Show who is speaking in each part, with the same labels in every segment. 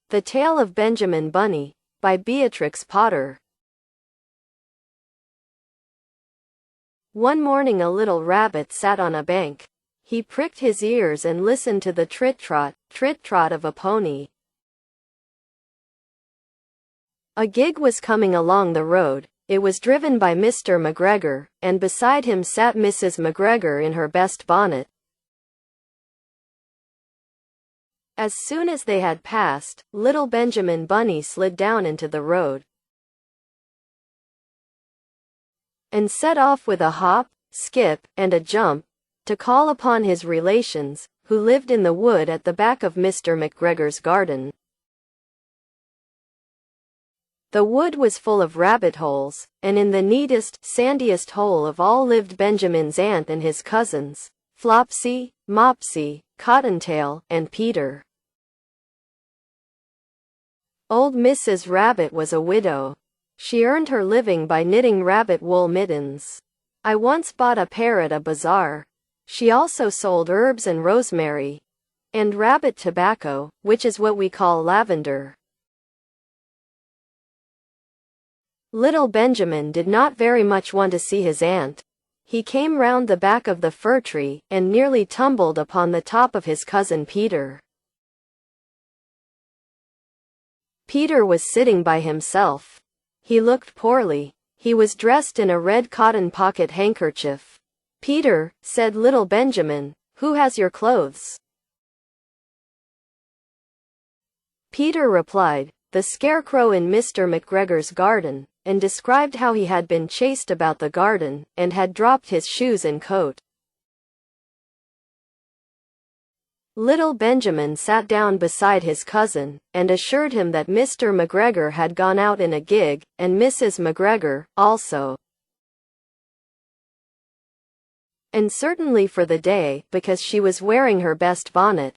Speaker 1: The Tale of Benjamin Bunny, by Beatrix Potter. One morning a little rabbit sat on a bank. He pricked his ears and listened to the trit-trot of a pony. A gig was coming along the road. It was driven by Mr. McGregor, and beside him sat Mrs. McGregor in her best bonnet. As soon as they had passed, little Benjamin Bunny slid down into the road and set off with a hop, skip, and a jump, to call upon his relations, who lived in the wood at the back of Mr. McGregor's garden. The wood was full of rabbit holes, and in the neatest, sandiest hole of all lived Benjamin's aunt and his cousins, Flopsy, Mopsy, Cottontail, and Peter. Old Mrs. Rabbit was a widow. She earned her living by knitting rabbit wool mittens. I once bought a pear at a bazaar. She also sold herbs and rosemary, and rabbit tobacco, which is what we call lavender. Little Benjamin did not very much want to see his aunt. He came round the back of the fir tree, and nearly tumbled upon the top of his cousin Peter. Peter was sitting by himself. He looked poorly. He was dressed in a red cotton pocket handkerchief. "Peter," said little Benjamin, "who has your clothes?" Peter replied, "The scarecrow in Mr. McGregor's garden," and described how he had been chased about the garden, and had dropped his shoes and coat. Little Benjamin sat down beside his cousin, and assured him that Mr. McGregor had gone out in a gig, and Mrs. McGregor, also. And certainly for the day, because she was wearing her best bonnet.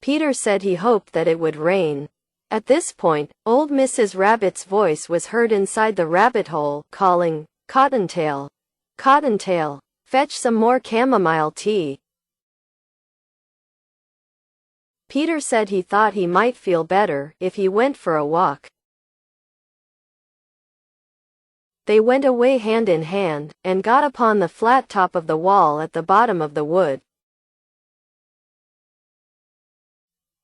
Speaker 1: Peter said he hoped that it would rain. At this point, old Mrs. Rabbit's voice was heard inside the rabbit hole, calling, "Cottontail! Cottontail! Fetch some more chamomile tea." Peter said he thought he might feel better if he went for a walk. They went away hand in hand, and got upon the flat top of the wall at the bottom of the wood.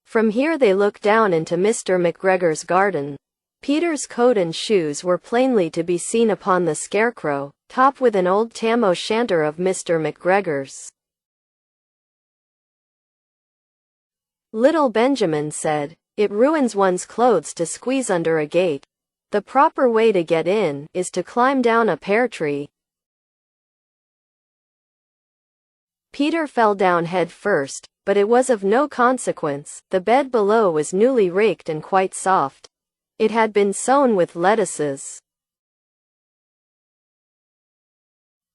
Speaker 1: From here they looked down into Mr. McGregor's garden. Peter's coat and shoes were plainly to be seen upon the scarecrow, topped with an old tam-o'-shanter of Mr. McGregor's. Little Benjamin said, "It ruins one's clothes to squeeze under a gate. The proper way to get in is to climb down a pear tree." Peter fell down head first, but it was of no consequence. The bed below was newly raked and quite soft. It had been sown with lettuces.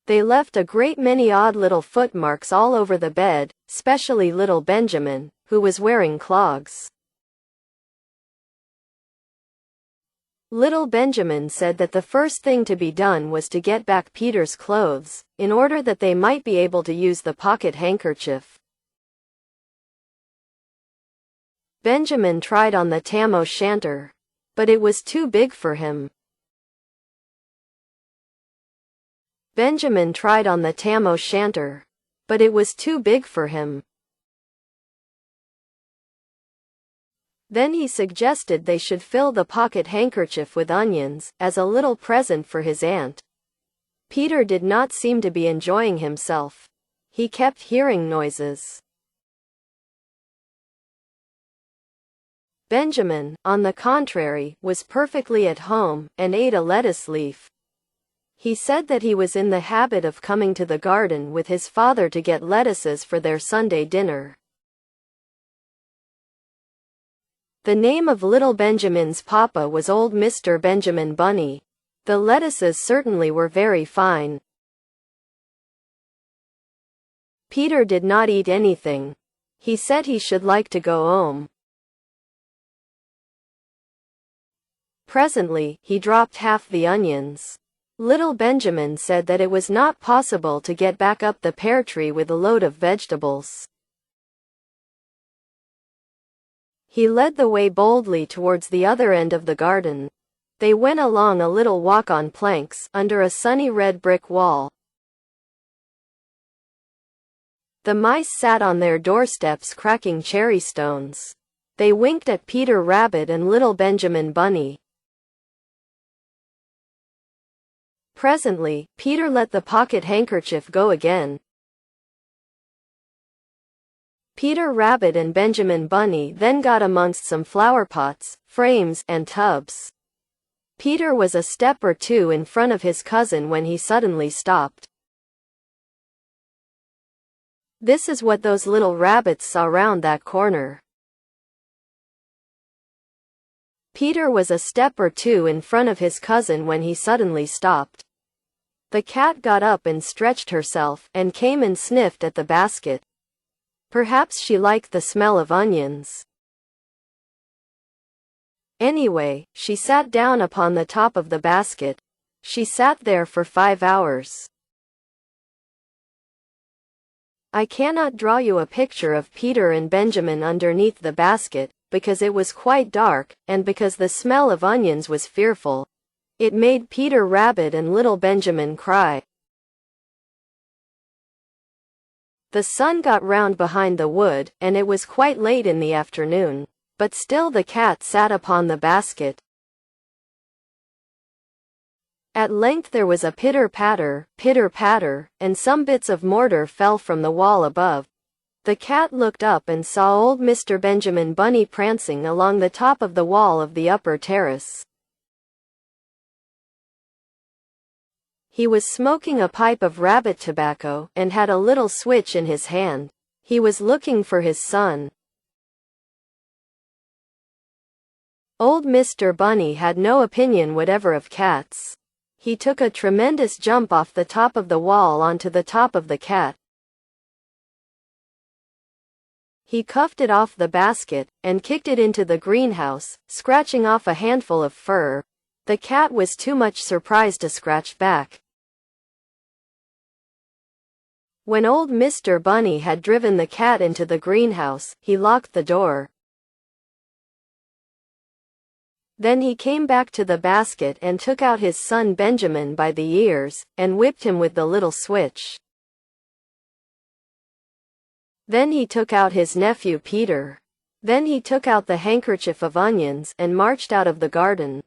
Speaker 1: They left a great many odd little footmarks all over the bed, specially little Benjamin, who was wearing clogs. Little Benjamin said that the first thing to be done was to get back Peter's clothes, in order that they might be able to use the pocket handkerchief. Benjamin tried on the tam-o'-shanter, but it was too big for him. Benjamin tried on the tam-o'-shanter, but it was too big for him. Then he suggested they should fill the pocket handkerchief with onions, as a little present for his aunt. Peter did not seem to be enjoying himself. He kept hearing noises. Benjamin, on the contrary, was perfectly at home, and ate a lettuce leaf. He said that he was in the habit of coming to the garden with his father to get lettuces for their Sunday dinner. The name of little Benjamin's papa was old Mr. Benjamin Bunny. The lettuces certainly were very fine. Peter did not eat anything. He said he should like to go home. Presently, he dropped half the onions. Little Benjamin said that it was not possible to get back up the pear tree with a load of vegetables. He led the way boldly towards the other end of the garden. They went along a little walk on planks, under a sunny red brick wall. The mice sat on their doorsteps cracking cherry stones. They winked at Peter Rabbit and little Benjamin Bunny. Presently, Peter let the pocket handkerchief go again. Peter Rabbit and Benjamin Bunny then got amongst some flower pots, frames, and tubs. Peter was a step or two in front of his cousin when he suddenly stopped. This is what those little rabbits saw round that corner. Peter was a step or two in front of his cousin when he suddenly stopped. The cat got up and stretched herself, and came and sniffed at the basket. Perhaps she liked the smell of onions. Anyway, she sat down upon the top of the basket. She sat there for 5 hours. I cannot draw you a picture of Peter and Benjamin underneath the basket, because it was quite dark, and because the smell of onions was fearful. It made Peter Rabbit and little Benjamin cry. The sun got round behind the wood, and it was quite late in the afternoon. But still the cat sat upon the basket. At length there was a pitter-patter, and some bits of mortar fell from the wall above. The cat looked up and saw old Mr. Benjamin Bunny prancing along the top of the wall of the upper terrace. He was smoking a pipe of rabbit tobacco, and had a little switch in his hand. He was looking for his son. Old Mr. Bunny had no opinion whatever of cats. He took a tremendous jump off the top of the wall onto the top of the cat. He cuffed it off the basket, and kicked it into the greenhouse, scratching off a handful of fur. The cat was too much surprised to scratch back. When old Mr. Bunny had driven the cat into the greenhouse, he locked the door. Then he came back to the basket and took out his son Benjamin by the ears, and whipped him with the little switch. Then he took out his nephew Peter. Then he took out the handkerchief of onions, and marched out of the garden.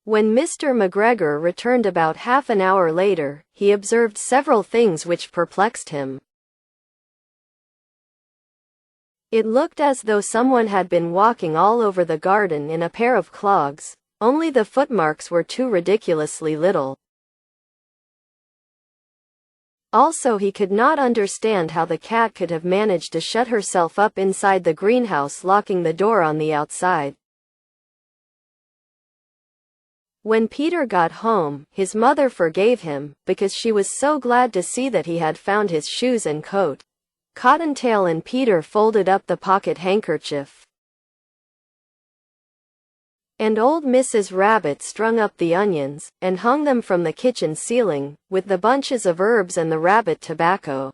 Speaker 1: When Mr. McGregor returned about half an hour later, he observed several things which perplexed him. It looked as though someone had been walking all over the garden in a pair of clogs, only the footmarks were too ridiculously little. Also, he could not understand how the cat could have managed to shut herself up inside the greenhouse, locking the door on the outside. When Peter got home, his mother forgave him, because she was so glad to see that he had found his shoes and coat. Cottontail and Peter folded up the pocket handkerchief. And old Mrs. Rabbit strung up the onions, and hung them from the kitchen ceiling, with the bunches of herbs and the rabbit tobacco.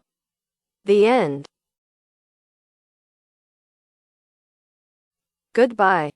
Speaker 1: The end. Goodbye.